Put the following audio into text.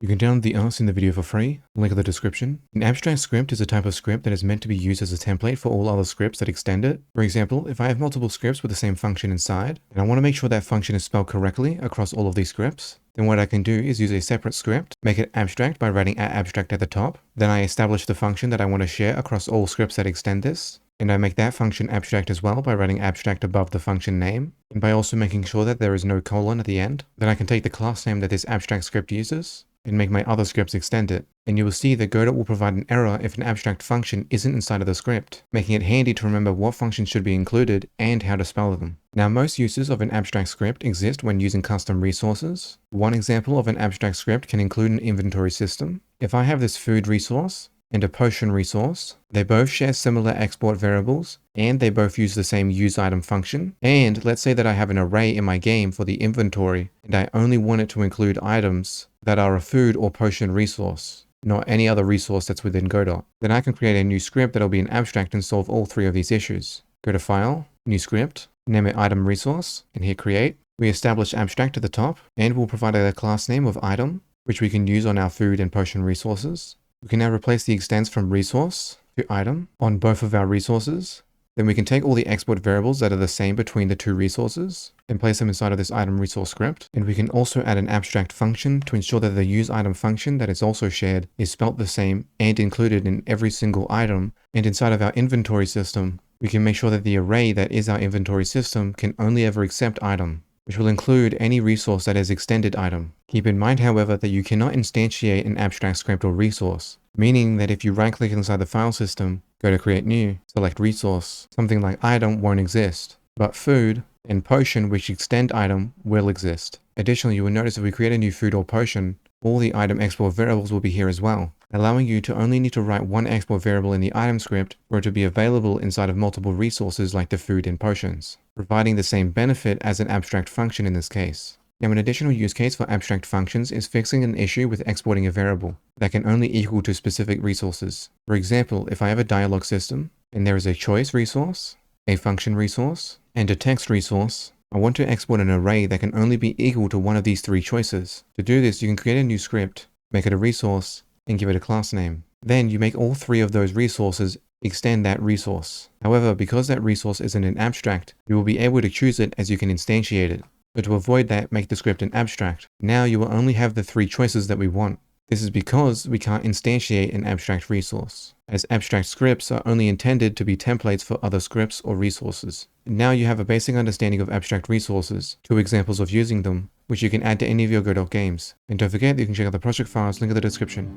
You can download the ARS in the video for free, link in the description. An abstract script is a type of script that is meant to be used as a template for all other scripts that extend it. For example, if I have multiple scripts with the same function inside, and I want to make sure that function is spelled correctly across all of these scripts, then what I can do is use a separate script, make it abstract by writing @abstract at the top. Then I establish the function that I want to share across all scripts that extend this. And I make that function abstract as well by writing abstract above the function name, and by also making sure that there is no colon at the end. Then I can take the class name that this abstract script uses, and make my other scripts extend it. And you will see that Godot will provide an error if an abstract function isn't inside of the script, making it handy to remember what functions should be included and how to spell them. Now, most uses of an abstract script exist when using custom resources. One example of an abstract script can include an inventory system. If I have this food resource and a potion resource, they both share similar export variables, and they both use the same useItem function. And let's say that I have an array in my game for the inventory, and I only want it to include items that are a food or potion resource, not any other resource that's within Godot. Then I can create a new script that'll be an abstract and solve all three of these issues. Go to File, New Script, name it Item Resource, and hit Create. We establish abstract at the top, and we'll provide a class name of item, which we can use on our food and potion resources. We can now replace the extents from resource to item on both of our resources. Then we can take all the export variables that are the same between the two resources and place them inside of this item resource script. And we can also add an abstract function to ensure that the useItem function that is also shared is spelt the same and included in every single item. And inside of our inventory system, we can make sure that the array that is our inventory system can only ever accept item, which will include any resource that is extended item. Keep in mind, however, that you cannot instantiate an abstract script or resource, meaning that if you right-click inside the file system, go to Create New, select Resource, something like item won't exist, but food and potion which extend item will exist. Additionally, you will notice if we create a new food or potion, all the item export variables will be here as well, allowing you to only need to write one export variable in the item script for it to be available inside of multiple resources like the food and potions, providing the same benefit as an abstract function in this case. Now, an additional use case for abstract functions is fixing an issue with exporting a variable that can only equal to specific resources. For example, if I have a dialog system and there is a choice resource, a function resource, and a text resource, I want to export an array that can only be equal to one of these three choices. To do this, you can create a new script, make it a resource, and give it a class name. Then you make all three of those resources extend that resource. However, because that resource isn't an abstract, you will be able to choose it as you can instantiate it. But to avoid that, make the script an abstract. Now you will only have the three choices that we want. This is because we can't instantiate an abstract resource, as abstract scripts are only intended to be templates for other scripts or resources. Now you have a basic understanding of abstract resources, 2 examples of using them, which you can add to any of your Godot games. And don't forget that you can check out the project files, link in the description.